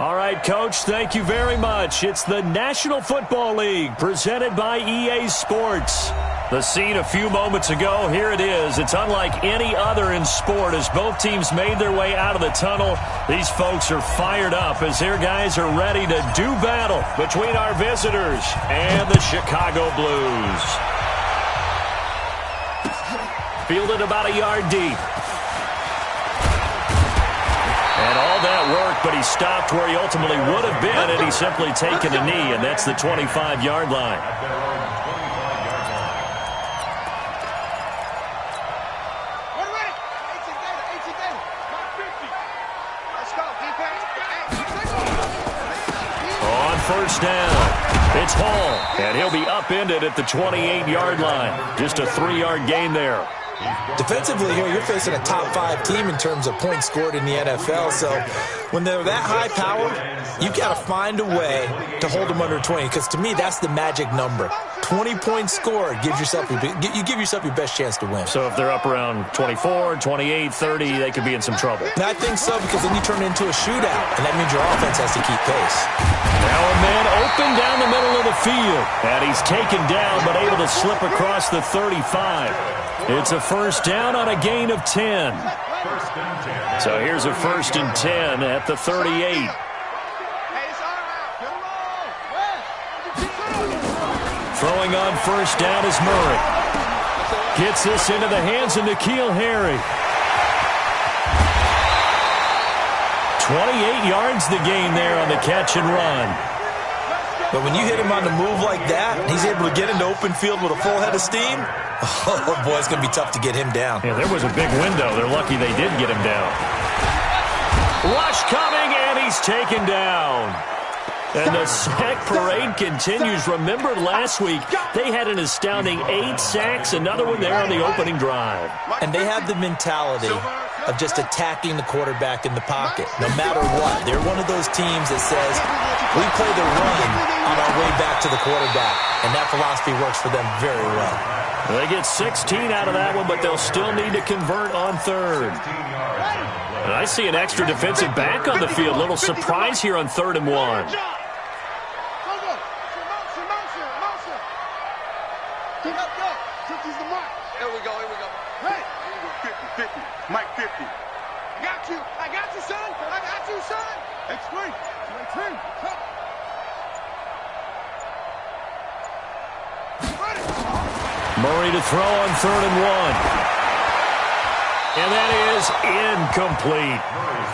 All right, Coach, thank you very much. It's the National Football League presented by EA Sports. The scene a few moments ago, here it is. It's unlike any other in sport as both teams made their way out of the tunnel. These folks are fired up as their guys are ready to do battle between our visitors and the Chicago Blues. Fielded about a yard deep. And all that work, but he stopped where he ultimately would have been, and he's simply taken a knee, and that's the 25-yard line. On first down, it's Hall, and he'll be upended at the 28-yard line. Just a 3-yard gain there. Defensively here, you're facing a top-5 team in terms of points scored in the NFL, so when they're that high-powered, you've got to find a way to hold them under 20, because to me, that's the magic number. 20 points scored, you give yourself your best chance to win. So if they're up around 24, 28, 30, they could be in some trouble. And I think so, because then you turn it into a shootout, and that means your offense has to keep pace. Now a man open down the middle of the field, and he's taken down but able to slip across the 35. It's a first down on a gain of 10. So here's a 1st and 10 at the 38. Throwing on first down is Murray. Gets this into the hands of N'Keal Harry. 28 yards the gain there on the catch and run. But when you hit him on the move like that, he's able to get into open field with a full head of steam. Oh, boy, it's going to be tough to get him down. Yeah, there was a big window. They're lucky they did get him down. Rush coming, and he's taken down. And the sack parade continues. Remember last week, they had an astounding 8 sacks, another one there on the opening drive. And they have the mentality of just attacking the quarterback in the pocket, no matter what. They're one of those teams that says, we play the run on our way back to the quarterback, and that philosophy works for them very well. They get 16 out of that one, but they'll still need to convert on third. And I see an extra defensive back on the field. Little surprise here on 3rd and 1. Here we go. Hey! 50. Mike 50. I got you, son. Explain. Murray to throw on 3rd and 1. And that is incomplete.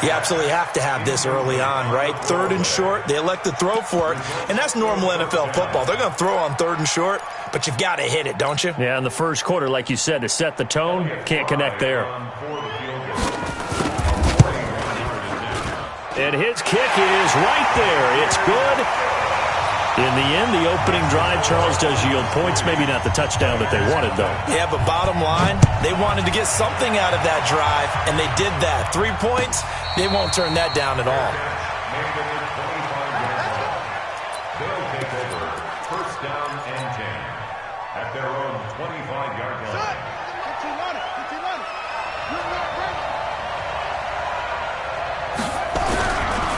You absolutely have to have this early on, right? 3rd and short, they elect to throw for it, and that's normal NFL football. They're going to throw on 3rd and short, but you've got to hit it, don't you? Yeah, in the first quarter, like you said, to set the tone, can't connect there. And his kick is right there. It's good. In the end, the opening drive, Charles, does yield points. Maybe not the touchdown that they wanted, though. Yeah, but bottom line, they wanted to get something out of that drive, and they did that. 3 points, they won't turn that down at all. They'll take over 1st down and 10 at their own 25-yard line.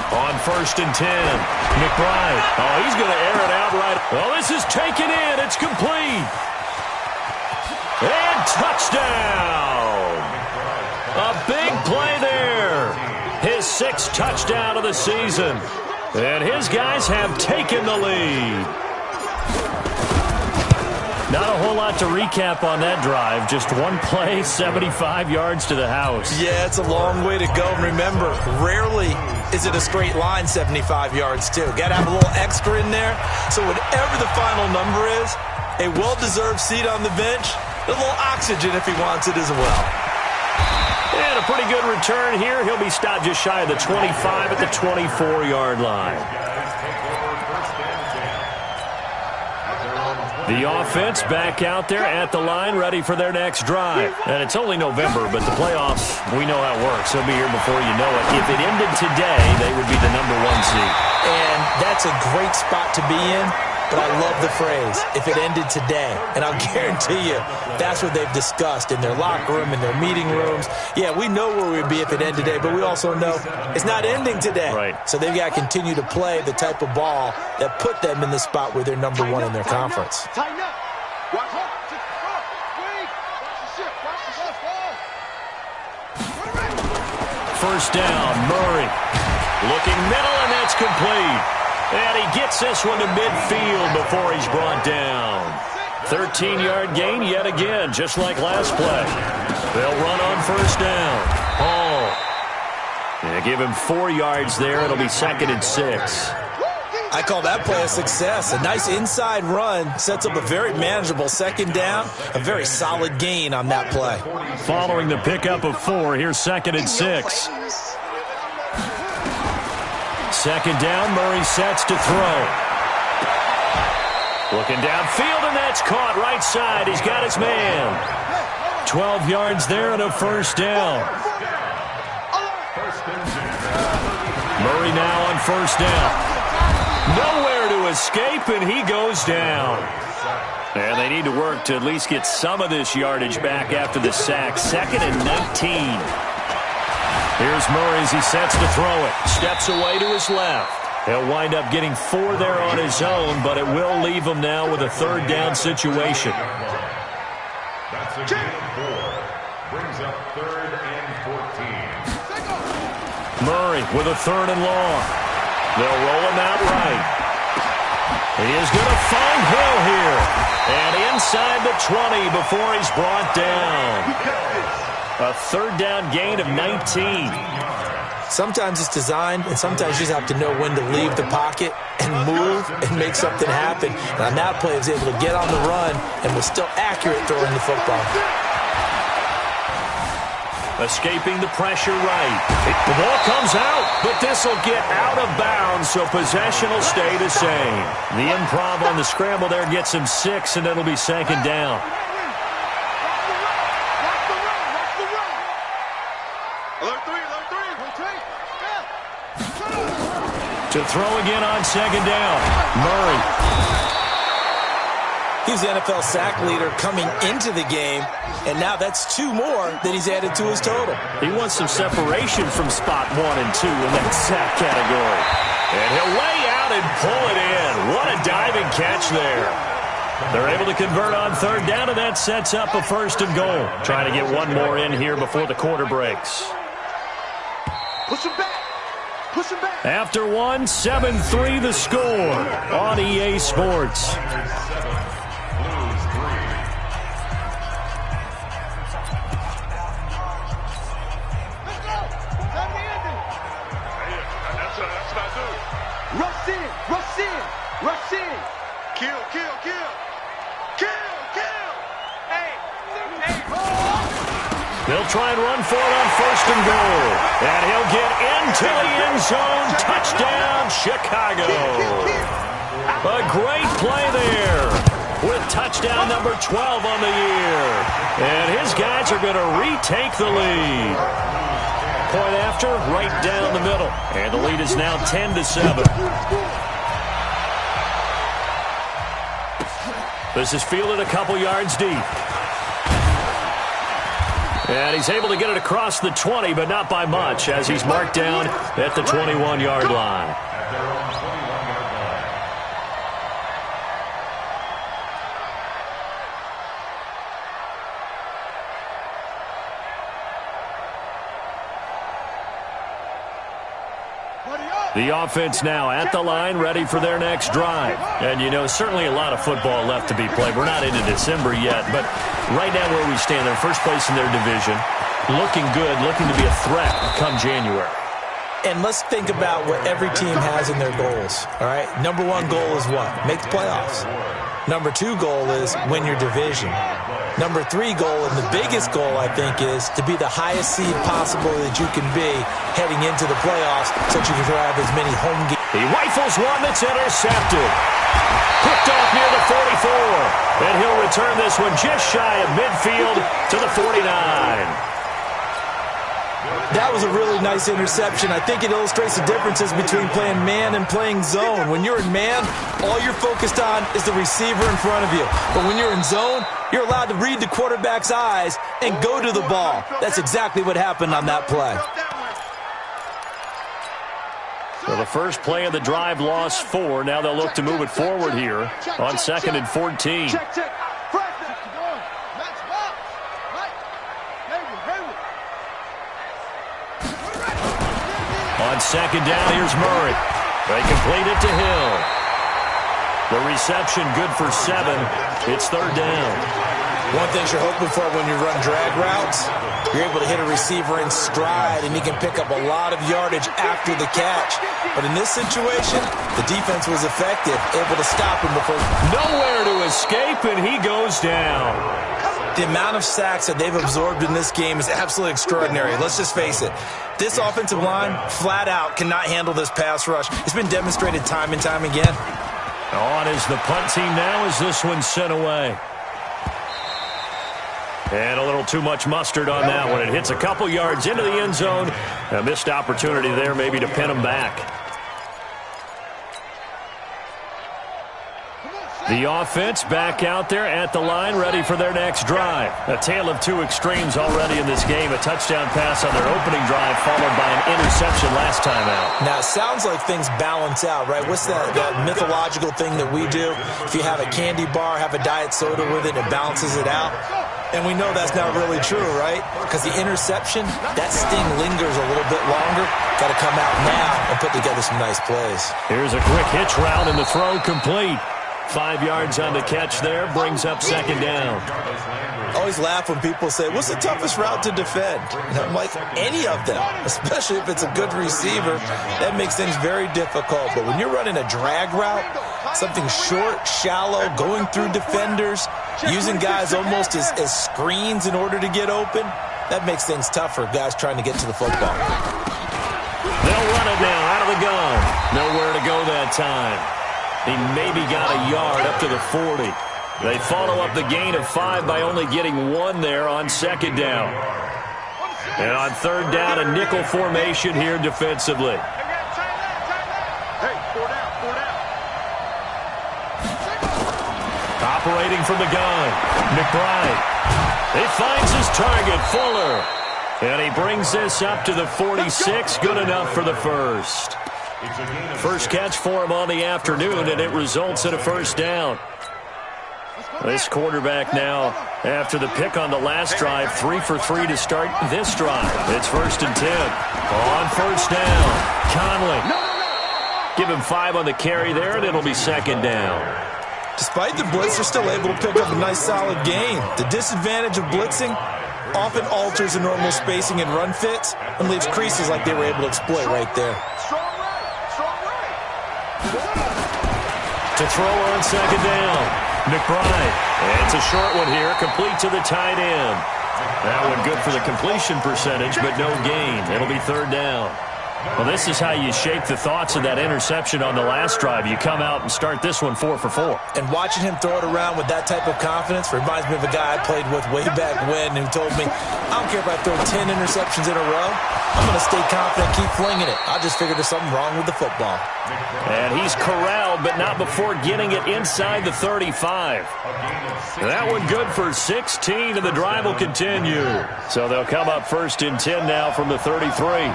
On 1st and 10, McBride. Oh, he's going to air it out right. Well, this is taken in. It's complete. And touchdown. A big play there. His 6th touchdown of the season. And his guys have taken the lead. Not a whole lot to recap on that drive. Just one play, 75 yards to the house. Yeah, it's a long way to go. And remember, rarely is it a straight line 75 yards, too. Got to have a little extra in there. So whatever the final number is, a well-deserved seat on the bench, a little oxygen if he wants it as well. And a pretty good return here. He'll be stopped just shy of the 25 at the 24-yard line. The offense back out there at the line, ready for their next drive. And it's only November, but the playoffs, we know how it works. They'll be here before you know it. If it ended today, they would be the #1 seed. And that's a great spot to be in. but I love the phrase, if it ended today. And I'll guarantee you, that's what they've discussed in their locker room, in their meeting rooms. Yeah, we know where we'd be if it ended today, but we also know it's not ending today. Right. So they've got to continue to play the type of ball that put them in the spot where they're number one in their conference. Tighten up. Watch out. First down, Murray. Looking middle, and that's complete. And he gets this one to midfield before he's brought down. 13-yard gain yet again, just like last play. They'll run on first down. Hall. And give him 4 yards there. It'll be 2nd and 6. I call that play a success. A nice inside run sets up a very manageable second down. A very solid gain on that play. Following the pickup of 4, here's 2nd and 6. Second down, Murray sets to throw. Looking downfield, and that's caught right side. He's got his man. 12 yards there and a first down. Murray now on first down. Nowhere to escape, and he goes down. And they need to work to at least get some of this yardage back after the sack. 2nd and 19. Here's Murray as he sets to throw it. Steps away to his left. He'll wind up getting 4 there on his own, but it will leave him now with a third down situation. That's a gain of 4. Brings up 3rd and 14. Murray with a 3rd and long. They'll roll him out right. He is going to find Hill here. And inside the 20 before he's brought down. A third down gain of 19. Sometimes it's designed, and sometimes you just have to know when to leave the pocket and move and make something happen. And on that play, he was able to get on the run and was still accurate throwing the football. Escaping the pressure right. The ball comes out, but this will get out of bounds, so possession will stay the same. The improv on the scramble there gets him 6, and it'll be 2nd down. To throw again on 2nd down. Murray. He's the NFL sack leader coming into the game, and now that's 2 more that he's added to his total. He wants some separation from spot 1 and 2 in that sack category. And he'll lay out and pull it in. What a diving catch there. They're able to convert on 3rd down, and that sets up a 1st and goal. Trying to get 1 more in here before the quarter breaks. Push him back. Push him back. After 1, 7-3 the score on EA Sports. Rush in. Kill. Hey. They'll try and run for it on 1st and goal. And he'll get into the end zone. Touchdown, Chicago. A great play there with touchdown number 12 on the year. And his guys are going to retake the lead. Point after, right down the middle. And the lead is now 10-7. This is fielded a couple yards deep. And he's able to get it across the 20, but not by much, as he's marked down at the 21-yard line. The offense now at the line, ready for their next drive. And, you know, certainly a lot of football left to be played. We're not into December yet, but right now where we stand, they're first place in their division, looking good, looking to be a threat come January. And let's think about what every team has in their goals, all right? Number 1 goal is what? Make the playoffs. Number 2 goal is win your division. Number 3 goal, and the biggest goal, I think, is to be the highest seed possible that you can be heading into the playoffs so that you can have as many home games. He rifles one that's intercepted. Picked off near the 44. And he'll return this one just shy of midfield to the 49. That was a really nice interception. I think it illustrates the differences between playing man and playing zone. When you're in man, all you're focused on is the receiver in front of you. But when you're in zone, you're allowed to read the quarterback's eyes and go to the ball. That's exactly what happened on that play. So the first play of the drive lost 4. Now they'll look to move it forward here on 2nd and 14. On 2nd down, here's Murray. They complete it to Hill. The reception good for 7. It's 3rd down. One thing you're hoping for when you run drag routes, you're able to hit a receiver in stride, and he can pick up a lot of yardage after the catch. But in this situation, the defense was effective, able to stop him before. Nowhere to escape, and he goes down. The amount of sacks that they've absorbed in this game is absolutely extraordinary. Let's just face it. This offensive line, flat out, cannot handle this pass rush. It's been demonstrated time and time again. On is the punt team now as this one's sent away. And a little too much mustard on that one. It hits a couple yards into the end zone. A missed opportunity there maybe to pin him back. The offense back out there at the line, ready for their next drive. A tale of two extremes already in this game. A touchdown pass on their opening drive, followed by an interception last time out. Now, it sounds like things balance out, right? What's that mythological thing that we do? If you have a candy bar, have a diet soda with it, it balances it out. And we know that's not really true, right? Because the interception, that sting lingers a little bit longer. Got to come out now and put together some nice plays. Here's a quick hitch route and the throw complete. 5 yards on the catch there, brings up 2nd down. I always laugh when people say, what's the toughest route to defend? And I'm like, any of them, especially if it's a good receiver. That makes things very difficult. But when you're running a drag route, something short, shallow, going through defenders, using guys almost as screens in order to get open, that makes things tough for guys trying to get to the football. They'll run it now out of the gun. Nowhere to go that time. He maybe got a yard up to the 40. They follow up the gain of 5 by only getting 1 there on 2nd down. And on 3rd down, a nickel formation here defensively. Operating from the gun, McBride. He finds his target, Fuller. And he brings this up to the 46. Good enough for the first. First catch for him on the afternoon, and it results in a 1st down. This quarterback now, after the pick on the last drive, 3 for 3 to start this drive. It's 1st and 10. On 1st down, Conley. Give him 5 on the carry there, and it'll be 2nd down. Despite the blitz, they're still able to pick up a nice solid gain. The disadvantage of blitzing often alters the normal spacing and run fits and leaves creases like they were able to exploit right there. To throw on 2nd down, McBride. And it's a short one here, complete to the tight end. That one good for the completion percentage, but no gain. It'll be 3rd down. Well, this is how you shape the thoughts of that interception on the last drive. You come out and start this one 4 for 4. And watching him throw it around with that type of confidence reminds me of a guy I played with way back when who told me, I don't care if I throw 10 interceptions in a row. I'm going to stay confident, keep flinging it. I just figured there's something wrong with the football. And he's corralled, but not before getting it inside the 35. That one good for 16, and the drive will continue. So they'll come up 1st and 10 now from the 33.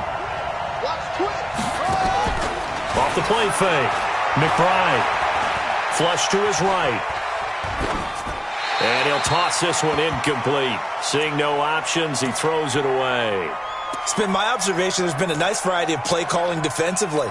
Off the play fake. McBride. Flush to his right. And he'll toss this one incomplete. Seeing no options, he throws it away. It's been my observation there's been a nice variety of play calling defensively.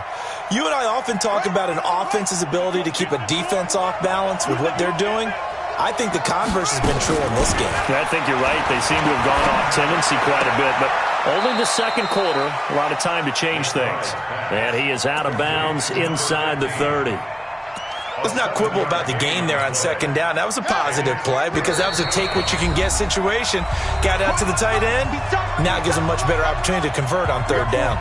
You and I often talk about an offense's ability to keep a defense off balance with what they're doing. I think the converse has been true in this game. I think you're right. They seem to have gone off tendency quite a bit, but only the 2nd quarter. A lot of time to change things. And he is out of bounds inside the 30. Let's not quibble about the gain there on 2nd down. That was a positive play because that was a take-what-you-can-get situation. Got out to the tight end. Now it gives them a much better opportunity to convert on 3rd down.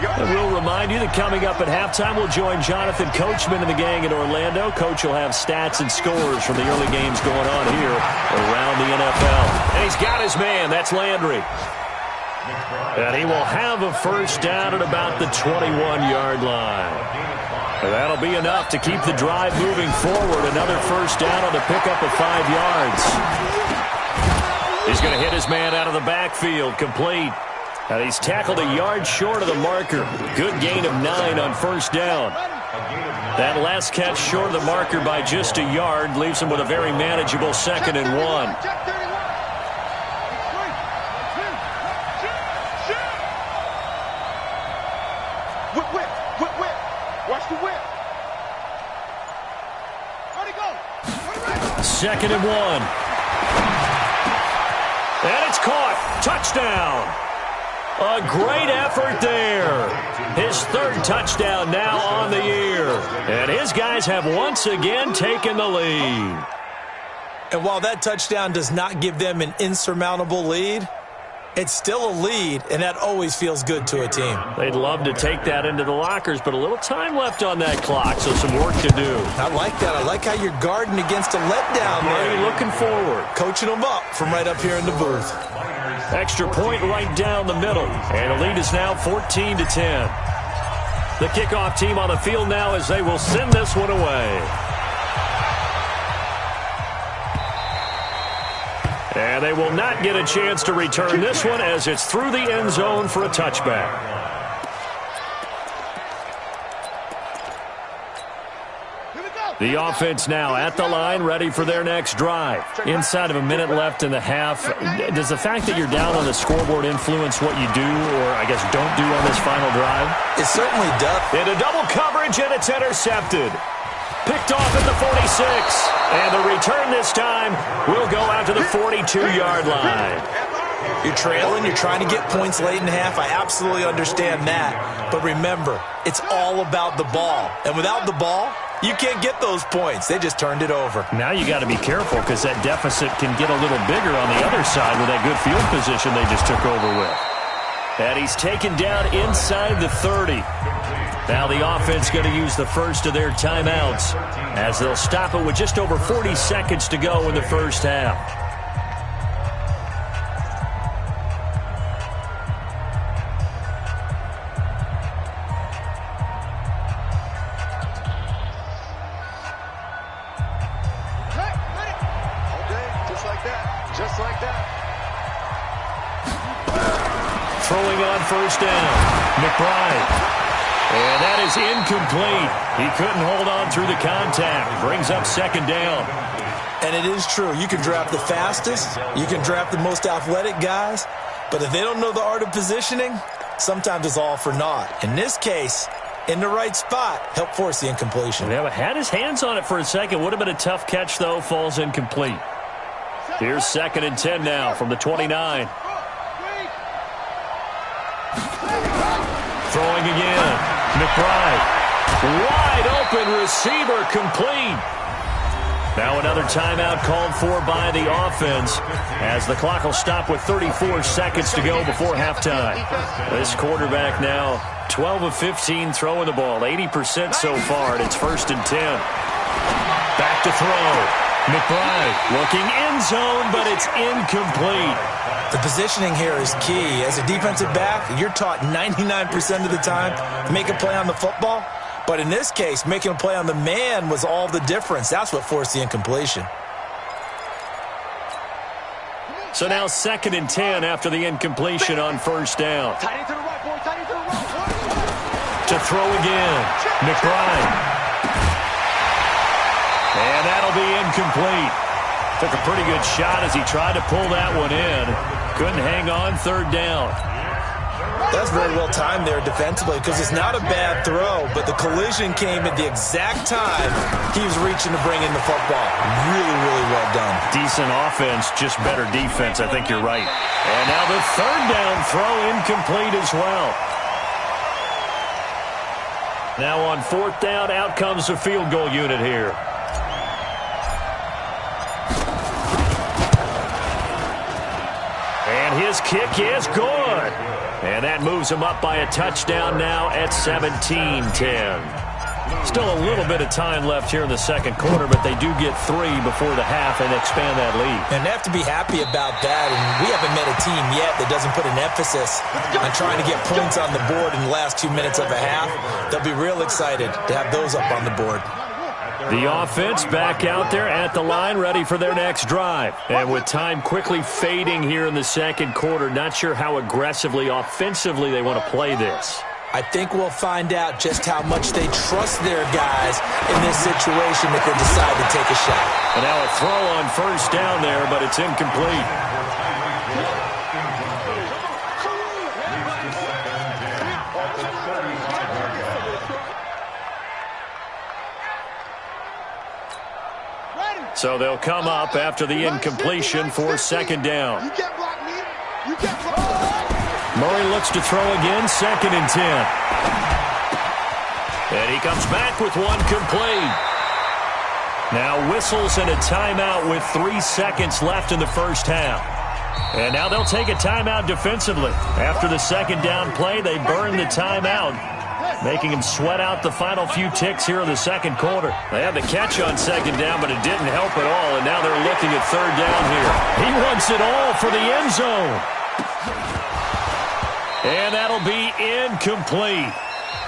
And we'll remind you that coming up at halftime, we'll join Jonathan Coachman and the gang in Orlando. Coach will have stats and scores from the early games going on here around the NFL. And he's got his man. That's Landry. And he will have a first down at about the 21-yard line. And that'll be enough to keep the drive moving forward. Another first down on the pickup of 5 yards. He's going to hit his man out of the backfield, complete. And he's tackled a yard short of the marker. Good gain of 9 on first down. That last catch short of the marker by just a yard leaves him with a very manageable 2nd and 1. Watch the whip. Where'd he go? 2nd and 1. And it's caught. Touchdown. A great effort there. His 3rd touchdown now on the year. And his guys have once again taken the lead. And while that touchdown does not give them an insurmountable lead, it's still a lead, and that always feels good to a team. They'd love to take that into the lockers, but a little time left on that clock, so some work to do. I like that. I like how you're guarding against a letdown there. Marty looking forward. Coaching them up from right up here in the booth. Extra point right down the middle, and the lead is now 14-10. The kickoff team on the field now as they will send this one away. And they will not get a chance to return this one as it's through the end zone for a touchback. The offense now at the line, ready for their next drive. Inside of a minute left in the half, does the fact that you're down on the scoreboard influence what you do, or I guess don't do on this final drive? It certainly does. Into double coverage, and it's intercepted. Picked off at the 46. And the return this time will go out to the 42-yard line. You're trailing. You're trying to get points late in the half. I absolutely understand that. But remember, it's all about the ball. And without the ball, you can't get those points. They just turned it over. Now you got to be careful because that deficit can get a little bigger on the other side with that good field position they just took over with. And he's taken down inside the 30. Now the offense going to use the first of their timeouts as they'll stop it with just over 40 seconds to go in the first half. Just like that. Throwing on first down, McBride. And that is incomplete. He couldn't hold on through the contact. Brings up 2nd down. And it is true. You can draft the fastest. You can draft the most athletic guys. But if they don't know the art of positioning, sometimes it's all for naught. In this case, in the right spot, help force the incompletion. Yeah, had his hands on it for a second. Would have been a tough catch, though. Falls incomplete. Here's 2nd and 10 now from the 29. Throwing again. McBride. Wide open receiver, complete. Now another timeout called for by the offense as the clock will stop with 34 seconds to go before halftime. This quarterback now 12 of 15 throwing the ball, 80% so far, and it's 1st and 10. Back to throw. McBride looking end zone, but it's incomplete. The positioning here is key. As a defensive back, you're taught 99% of the time to make a play on the football. But in this case, making a play on the man was all the difference. That's what forced the incompletion. So now 2nd and 10 after the incompletion on first down. To throw again, McBride. And that'll be incomplete. Took a pretty good shot as he tried to pull that one in. Couldn't hang on, 3rd down. That's very well timed there defensively because it's not a bad throw, but the collision came at the exact time he was reaching to bring in the football. Really, really well done. Decent offense, just better defense. I think you're right. And now the 3rd down throw incomplete as well. Now on 4th down, out comes the field goal unit here. And his kick is good. And that moves him up by a touchdown now at 17-10. Still a little bit of time left here in the second quarter, but they do get 3 before the half and expand that lead. And they have to be happy about that. And we haven't met a team yet that doesn't put an emphasis on trying to get points on the board in the last 2 minutes of a half. They'll be real excited to have those up on the board. The offense back out there at the line, ready for their next drive. And with time quickly fading here in the second quarter, not sure how aggressively, offensively they want to play this. I think we'll find out just how much they trust their guys in this situation if they decide to take a shot. And now a throw on first down there, but it's incomplete. So they'll come up after the incompletion for second down. You can't block me. You can't block me. Murray looks to throw again, 2nd and 10. And he comes back with one complete. Now whistles and a timeout with 3 seconds left in the first half. And now they'll take a timeout defensively. After the second down play, they burn the timeout, making him sweat out the final few ticks here in the second quarter. They had the catch on second down, but it didn't help at all, and now they're looking at third down here. He wants it all for the end zone. And that'll be incomplete.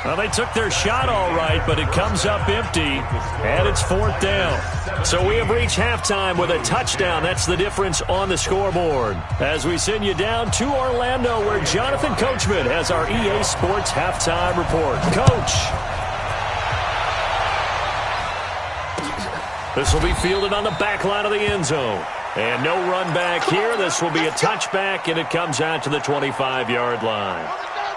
Well, they took their shot all right, but it comes up empty, and it's 4th down. So we have reached halftime with a touchdown. That's the difference on the scoreboard. As we send you down to Orlando, where Jonathan Coachman has our EA Sports halftime report. Coach. This will be fielded on the back line of the end zone. And no run back here. This will be a touchback, and it comes out to the 25-yard line.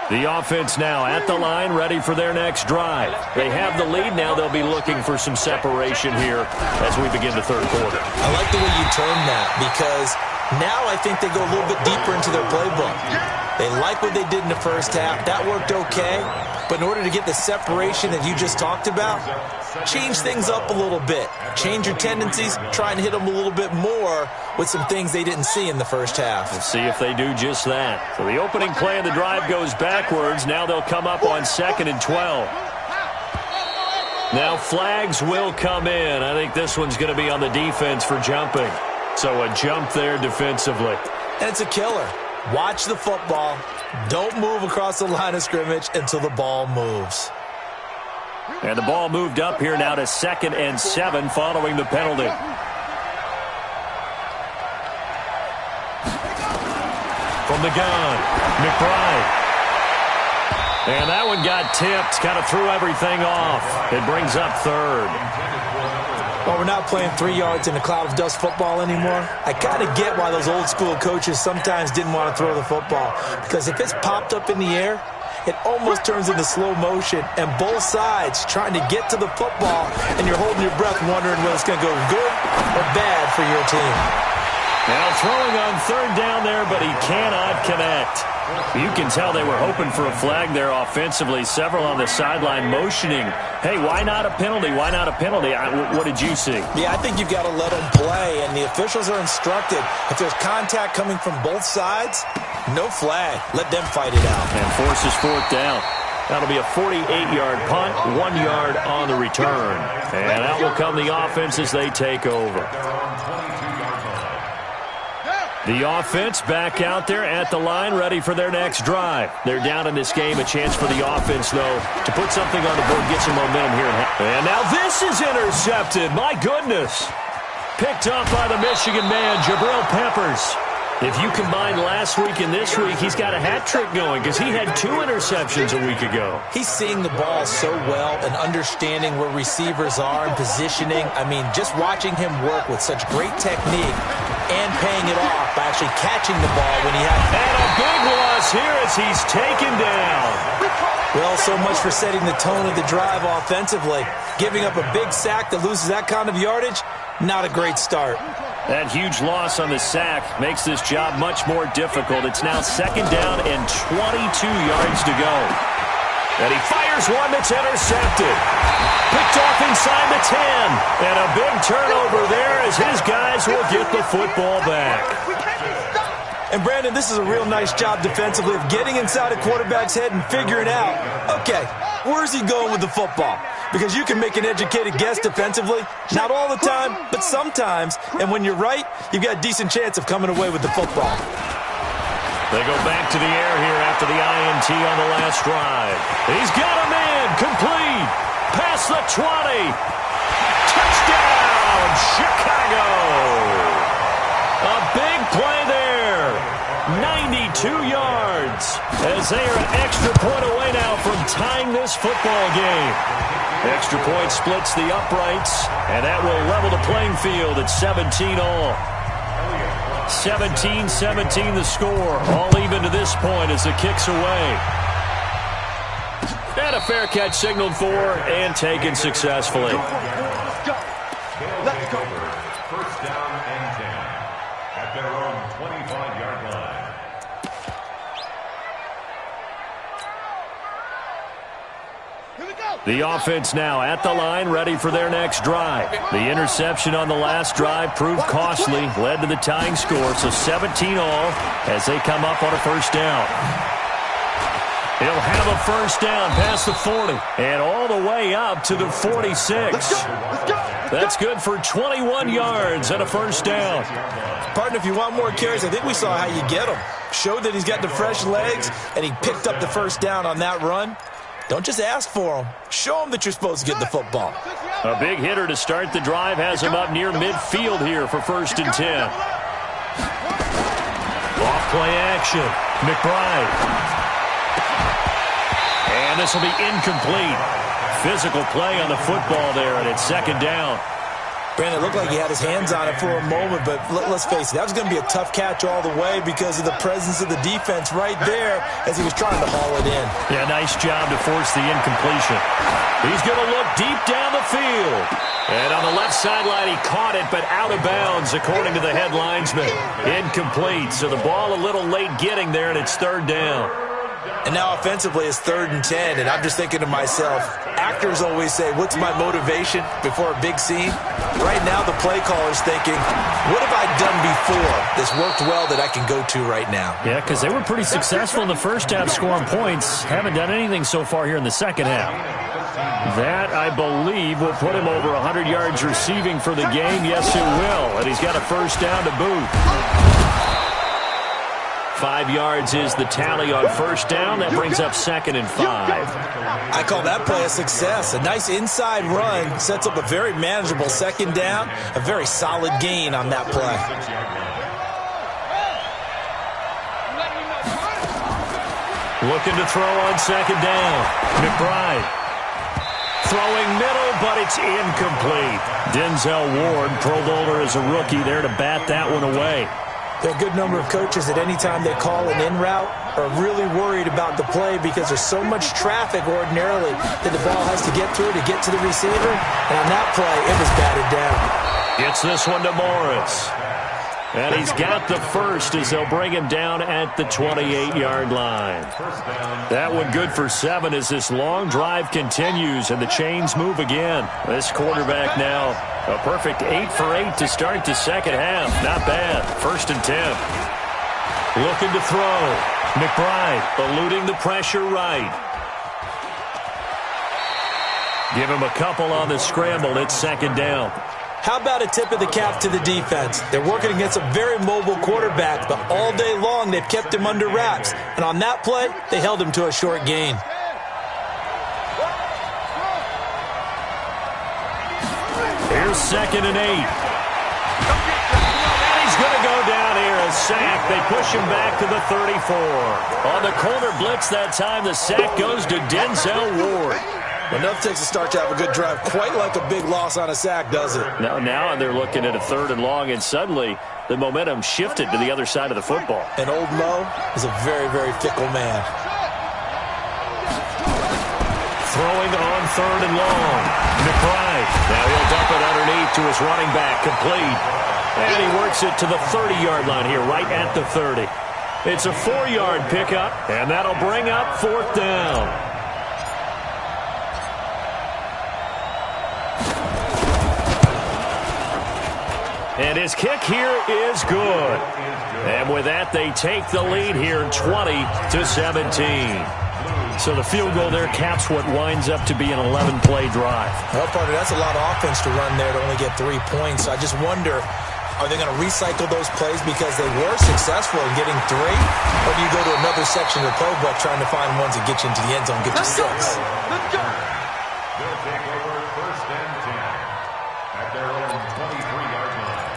The offense now at the line, ready for their next drive. They have the lead. Now they'll be looking for some separation here as we begin the third quarter. I like the way you term that, because now I think they go a little bit deeper into their playbook. They like what they did in the first half. That worked okay. But in order to get the separation that you just talked about, change things up a little bit. Change your tendencies. Try and hit them a little bit more with some things they didn't see in the first half. We'll see if they do just that. So the opening play of the drive goes backwards. Now they'll come up on 2nd and 12. Now flags will come in. I think this one's going to be on the defense for jumping. So a jump there defensively. And it's a killer. Watch the football. Don't move across the line of scrimmage until the ball moves. And the ball moved up here now to 2nd and 7 following the penalty. From the gun, McBride. And that one got tipped, kind of threw everything off. It brings up 3rd. Well, we're not playing 3 yards in a cloud of dust football anymore. I kind of get why those old school coaches sometimes didn't want to throw the football. Because if it's popped up in the air, it almost turns into slow motion. And both sides trying to get to the football, and you're holding your breath wondering whether it's going to go good or bad for your team. Now throwing on 3rd down there, but he cannot connect. You can tell they were hoping for a flag there offensively. Several on the sideline motioning, hey, why not a penalty? Why not a penalty? What did you see? Yeah, I think you've got to let them play, and the officials are instructed. If there's contact coming from both sides, no flag. Let them fight it out. And forces 4th down. That'll be a 48-yard punt, 1 yard on the return. And out will come the offense as they take over. The offense back out there at the line, ready for their next drive. They're down in this game. A chance for the offense, though, to put something on the board, get some momentum here. And now this is intercepted. My goodness. Picked up by the Michigan man, Jabril Peppers. If you combine last week and this week, he's got a hat trick going because he had 2 interceptions a week ago. He's seeing the ball so well and understanding where receivers are and positioning. I mean, just watching him work with such great technique and paying it off by actually catching the ball when he had. And a big loss here as he's taken down. Well, so much for setting the tone of the drive offensively. Giving up a big sack that loses that kind of yardage, not a great start. That huge loss on the sack makes this job much more difficult. It's now 2nd down and 22 yards to go. And he fires one that's intercepted. Picked off inside the 10. And a big turnover there as his guys will get the football back. And, Brandon, this is a real nice job defensively of getting inside a quarterback's head and figuring out, okay, Where's he going with the football? Because you can make an educated guess defensively, not all the time, but sometimes. And when you're right, you've got a decent chance of coming away with the football. They go back to the air here after the INT on the last drive. He's got him in. Complete. Past the 20. Touchdown, Chicago. A big play there. 92 yards. As they are an extra point away now from tying this football game. Extra point splits the uprights, and that will level the playing field at 17 all. 17-17 the score. All even to this point as the kick's away. And a fair catch signaled for and taken successfully. Let's go. First down and 10 at their own 25-yard line. Here we go. The offense now at the line, ready for their next drive. The interception on the last drive proved costly, led to the tying score, so 17 all as they come up on a first down. He'll have a first down past the 40 and all the way up to the 46. Let's go. That's good for 21 yards and a first down. Partner, if you want more carries, I think we saw how you get them. Showed that he's got the fresh legs, and he picked up the first down on that run. Don't just ask for him. Show him that you're supposed to get the football. A big hitter to start the drive has him up near midfield here for first and 10. Off play action. McBride. And this will be incomplete. Physical play on the football there, and it's second down. Brandon, it looked like he had his hands on it for a moment, but let's face it, that was going to be a tough catch all the way because of the presence of the defense right there as he was trying to haul it in. Yeah, nice job to force the incompletion. He's going to look deep down the field. And on the left sideline, he caught it, but out of bounds, according to the head linesman. Incomplete, so the ball a little late getting there, and it's third down. And now offensively it's 3rd and 10, and I'm just thinking to myself, actors always say, what's my motivation before a big scene? Right now the play caller's thinking, what have I done before that's worked well that I can go to right now? Yeah, because they were pretty successful in the first half scoring points. Haven't done anything so far here in the second half. That, I believe, will put him over 100 yards receiving for the game. Yes, it will. And he's got a first down to boot. 5 yards is the tally on first down. That brings up 2nd and 5. I call that play a success. A nice inside run sets up a very manageable second down. A very solid gain on that play. Looking to throw on second down. McBride. Throwing middle, but it's incomplete. Denzel Ward, Pro Bowler as a rookie, there to bat that one away. There are a good number of coaches at any time they call an in route are really worried about the play because there's so much traffic ordinarily that the ball has to get through to get to the receiver. And on that play, it was batted down. Gets this one to Morris. And he's got the first as they'll bring him down at the 28-yard line. That one good for 7 as this long drive continues and the chains move again. This quarterback now, a perfect 8 for 8 to start the second half. Not bad. 1st and 10. Looking to throw. McBride eluding the pressure right. Give him a couple on the scramble. It's 2nd down. How about a tip of the cap to the defense? They're working against a very mobile quarterback, but all day long they've kept him under wraps. And on that play, they held him to a short gain. Here's 2nd and 8. And he's going to go down here, a sack. They push him back to the 34. On the corner blitz that time, the sack goes to Denzel Ward. Enough takes a start to have a good drive, quite like a big loss on a sack, does it? Now they're looking at a 3rd and long, and suddenly the momentum shifted to the other side of the football. And old Mo is a very, very fickle man. Throwing on 3rd and long. McBride. Now he'll dump it underneath to his running back, complete. And he works it to the 30-yard line here, right at the 30. It's a 4-yard pickup, and that'll bring up 4th down. And his kick here is good. And with that, they take the lead here 20-17. So the field goal there caps what winds up to be an 11-play drive. Well, partner, that's a lot of offense to run there to only get 3 points. So I just wonder, are they going to recycle those plays because they were successful in getting 3? Or do you go to another section of the playbook trying to find ones that get you into the end zone, get you 6? Let's go. They'll take over 1st and 10 at their own 23-yard line.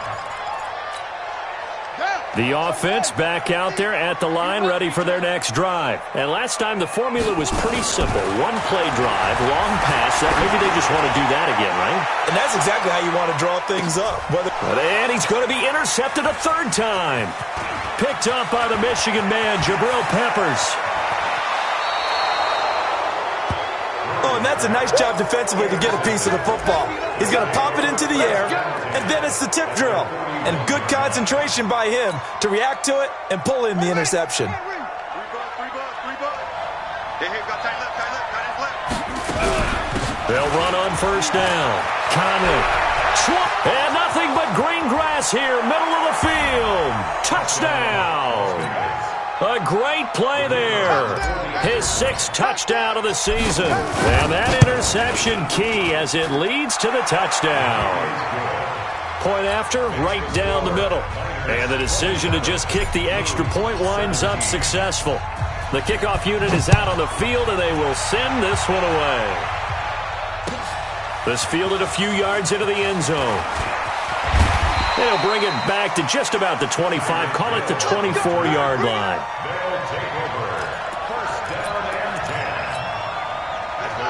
The offense back out there at the line, ready for their next drive. And last time the formula was pretty simple. 1-play drive, long pass. Maybe they just want to do that again, right? And that's exactly how you want to draw things up. And he's going to be intercepted a 3rd time. Picked up by the Michigan man, Jabril Peppers. Oh, and that's a nice job defensively to get a piece of the football. He's going to pop it into the air, and then it's the tip drill. And good concentration by him to react to it and pull in the interception. They'll run on 1st down. Conley. And nothing but green grass here, middle of the field. Touchdown. A great play there. His 6th touchdown of the season. And that interception key as it leads to the touchdown. Point after, right down the middle. And the decision to just kick the extra point winds up successful. The kickoff unit is out on the field, and they will send this one away. This fielded a few yards into the end zone. They'll bring it back to just about the 25. Call it the 24-yard line. They'll take over 1st down and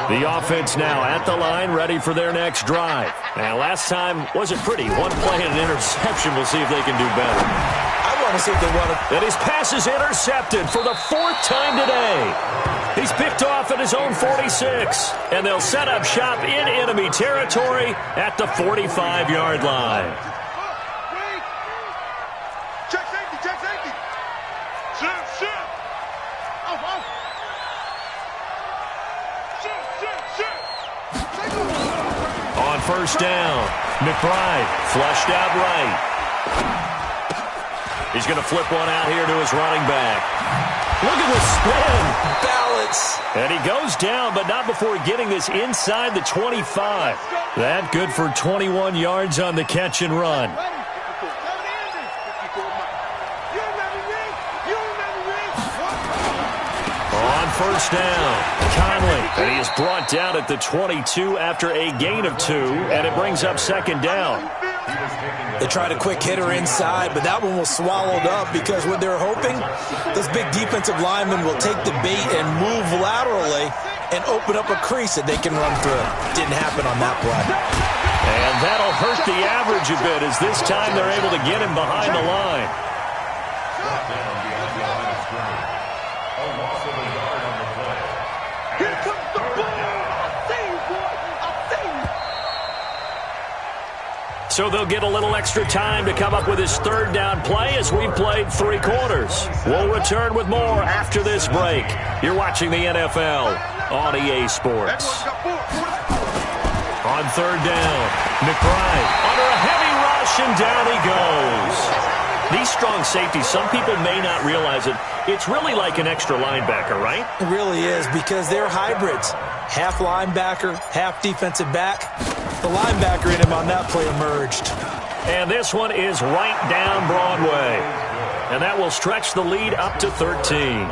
10. The offense now at the line, ready for their next drive. Now, last time wasn't pretty. 1 play and an interception. We'll see if they can do better. I want to see if they want to. And his pass is intercepted for the 4th time today. He's picked off at his own 46. And they'll set up shop in enemy territory at the 45-yard line. Check safety, check safety. Shit. On 1st down, McBride flushed out right. He's going to flip one out here to his running back. Look at the spin. Balance. And he goes down, but not before getting this inside the 25. That good for 21 yards on the catch and run. On 1st down, Conley. And he is brought down at the 22 after a gain of 2, and it brings up 2nd down. They tried a quick hitter inside, but that one was swallowed up because what they're hoping, this big defensive lineman will take the bait and move laterally and open up a crease that they can run through. Didn't happen on that play. And that'll hurt the average a bit as this time they're able to get him behind the line. A loss of a yard on the play. Here comes the ball. I'll see you, boy. I'll see you. So they'll get a little extra time to come up with his 3rd down play as we've played 3 quarters. We'll return with more after this break. You're watching the NFL on EA Sports. On 3rd down, McBride under a heavy rush, and down he goes. These strong safeties, some people may not realize it. It's really like an extra linebacker, right? It really is because they're hybrids. Half linebacker, half defensive back. The linebacker in him on that play emerged. And this one is right down Broadway. And that will stretch the lead up to 13.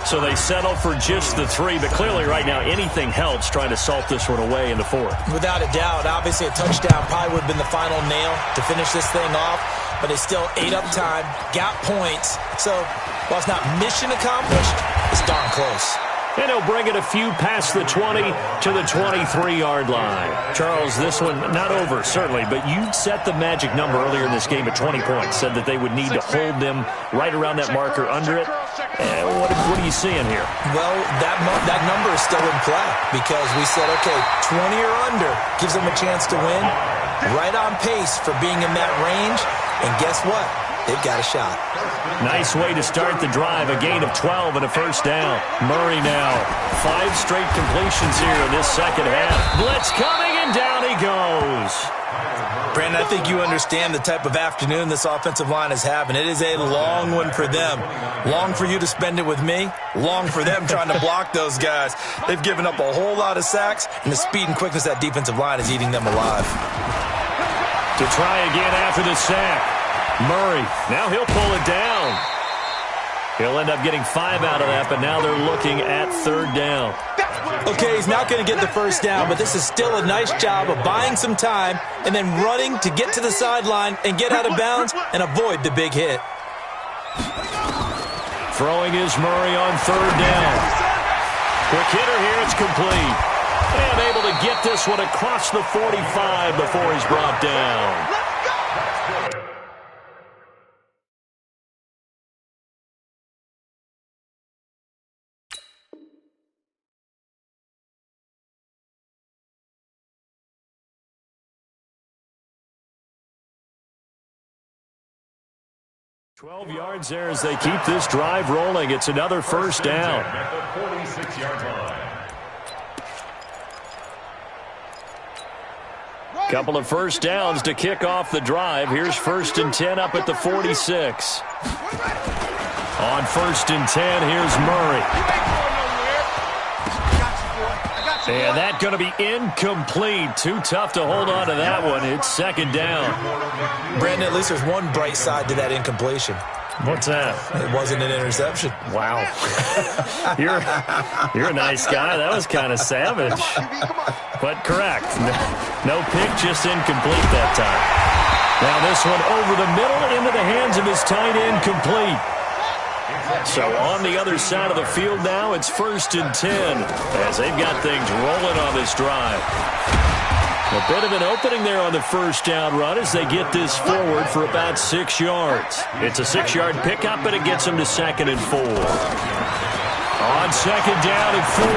So they settle for just the 3, but clearly right now anything helps trying to salt this one away in the 4th. Without a doubt, obviously a touchdown probably would have been the final nail to finish this thing off, but they still ate up time, got points. So while it's not mission accomplished, it's darn close. And he'll bring it a few past the 20 to the 23-yard line. Charles, this one not over, certainly, but you set the magic number earlier in this game at 20 points, said that they would need to hold them right around that marker under it. What are you seeing here? Well, that number is still in play because we said, okay, 20 or under gives them a chance to win. Right on pace for being in that range. And guess what? They've got a shot. Nice way to start the drive. A gain of 12 and a 1st down. Murray now. 5 straight completions here in this 2nd half. Blitz coming, and And down he goes. Brandon, I think you understand the type of afternoon this offensive line is having. It is a long one for them. Long for you to spend it with me. Long for them trying to block those guys. They've given up a whole lot of sacks, and the speed and quickness of that defensive line is eating them alive. To try again after the sack. Murray, now he'll pull it down. He'll end up getting 5 out of that, but now they're looking at 3rd down. Okay, he's not going to get the first down, but this is still a nice job of buying some time and then running to get to the sideline and get out of bounds and avoid the big hit. Throwing is Murray on 3rd down. Quick hitter here, it's complete. And able to get this one across the 45 before he's brought down. 12 yards there as they keep this drive rolling. It's another first down. At the 46-yard line. Couple of first downs to kick off the drive. Here's 1st and 10 up at the 46. On 1st and 10, here's Murray. And that's going to be incomplete. Too tough to hold on to that one. It's 2nd down. Brandon, at least there's one bright side to that incompletion. What's that? It wasn't an interception. Wow. You're a nice guy. That was kind of savage. But correct. No pick, just incomplete that time. Now this one over the middle into the hands of his tight end, complete. So on the other side of the field now, it's 1st and 10 as they've got things rolling on this drive. A bit of an opening there on the first down run as they get this forward for about 6 yards. It's a 6-yard pickup, and it gets them to 2nd and 4. On 2nd down and 4,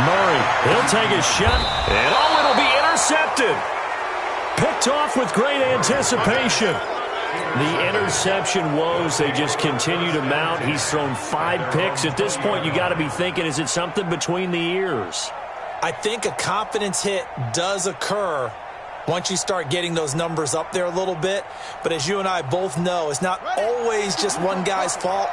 Murray, he'll take a shot, and it'll be intercepted. Picked off with great anticipation. The interception woes, they just continue to mount. He's thrown 5 picks. At this point, you got to be thinking, is it something between the ears? I think a confidence hit does occur once you start getting those numbers up there a little bit. But as you and I both know, it's not always just one guy's fault.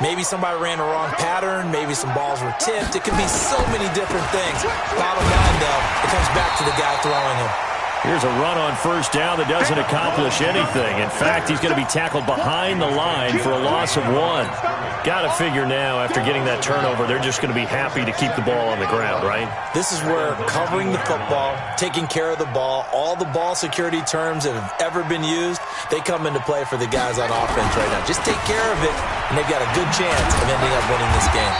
Maybe somebody ran a wrong pattern. Maybe some balls were tipped. It can be so many different things. Bottom line, though, it comes back to the guy throwing him. Here's a run on first down that doesn't accomplish anything. In fact, he's going to be tackled behind the line for a loss of 1. Got to figure now, after getting that turnover, they're just going to be happy to keep the ball on the ground, right? This is where covering the football, taking care of the ball, all the ball security terms that have ever been used, they come into play for the guys on offense right now. Just take care of it, and they've got a good chance of ending up winning this game.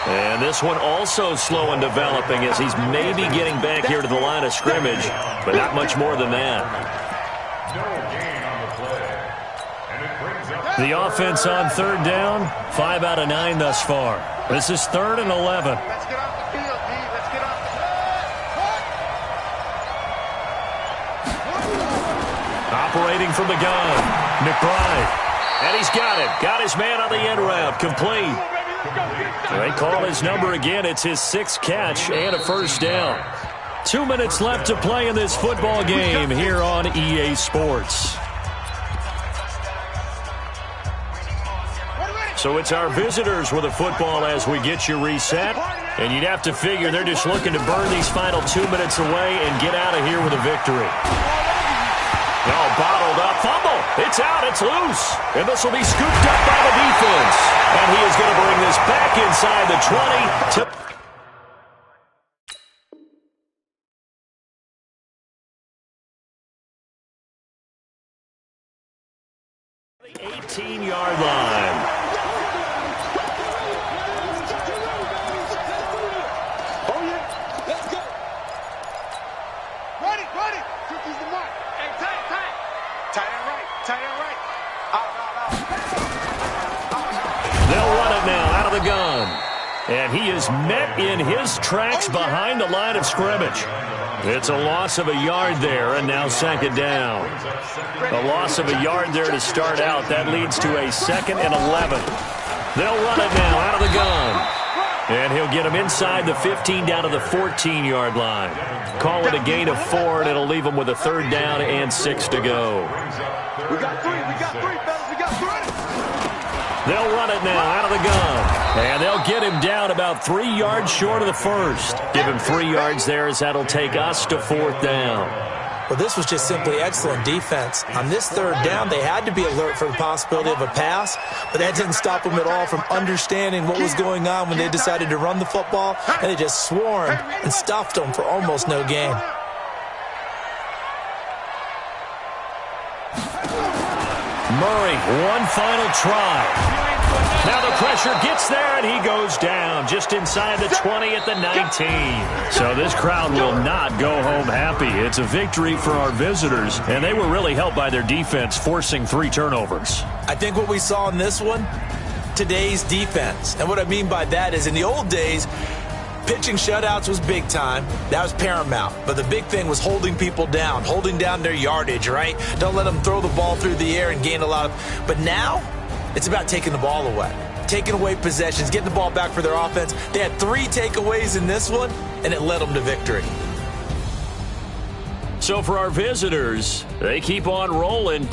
And this one also slow and developing as he's maybe getting back here to the line of scrimmage, but not much more than that. No gain on the play. And it brings up the offense on 3rd down, 5 out of 9 thus far. This is 3rd and 11. Let's get off the field, D. Let's get off the Operating from the gun, McBride. And he's got it. Got his man on the end route, complete. They call his number again. It's his 6th catch and a first down. 2 minutes left to play in this football game here on EA Sports. So it's our visitors with the football as we get you reset. And you'd have to figure they're just looking to burn these final 2 minutes away and get out of here with a victory. Oh, bottled up. Fumble. It's out. It's loose. And this will be scooped up by the defense. And he is going to bring this back inside the 20 to the 18-yard line. Oh, yeah. Let's go. Ready. Cookie's the mark. Hey, tight. Tight and right. They'll run it now out of the gun. And he is met in his tracks behind the line of scrimmage. It's a loss of a yard there, and now 2nd down. A loss of a yard there to start out. That leads to a 2nd and 11. They'll run it now out of the gun. And he'll get get them inside the 15 down to the 14-yard line. Call it a gain of 4, and it'll leave them with a 3rd down and 6 to go. We got 3, fellas, we got 3. They'll run it now out of the gun. And they'll get him down about 3 yards short of the first. Give him 3 yards there as that'll take us to 4th down. Well, this was just simply excellent defense. On this 3rd down, they had to be alert for the possibility of a pass, but that didn't stop them at all from understanding what was going on when they decided to run the football, and they just swarmed and stuffed them for almost no gain. Murray, one final try. Now the pressure gets there, and he goes down just inside the 20 at the 19. So this crowd will not go home happy. It's a victory for our visitors, and they were really helped by their defense forcing 3 turnovers. I think what we saw in this one, today's defense. And what I mean by that is in the old days, pitching shutouts was big time. That was paramount. But the big thing was holding people down, holding down their yardage, right? Don't let them throw the ball through the air and gain a lot of... But now, it's about taking the ball away, taking away possessions, getting the ball back for their offense. They had 3 takeaways in this one, and it led them to victory. So for our visitors, they keep on rolling.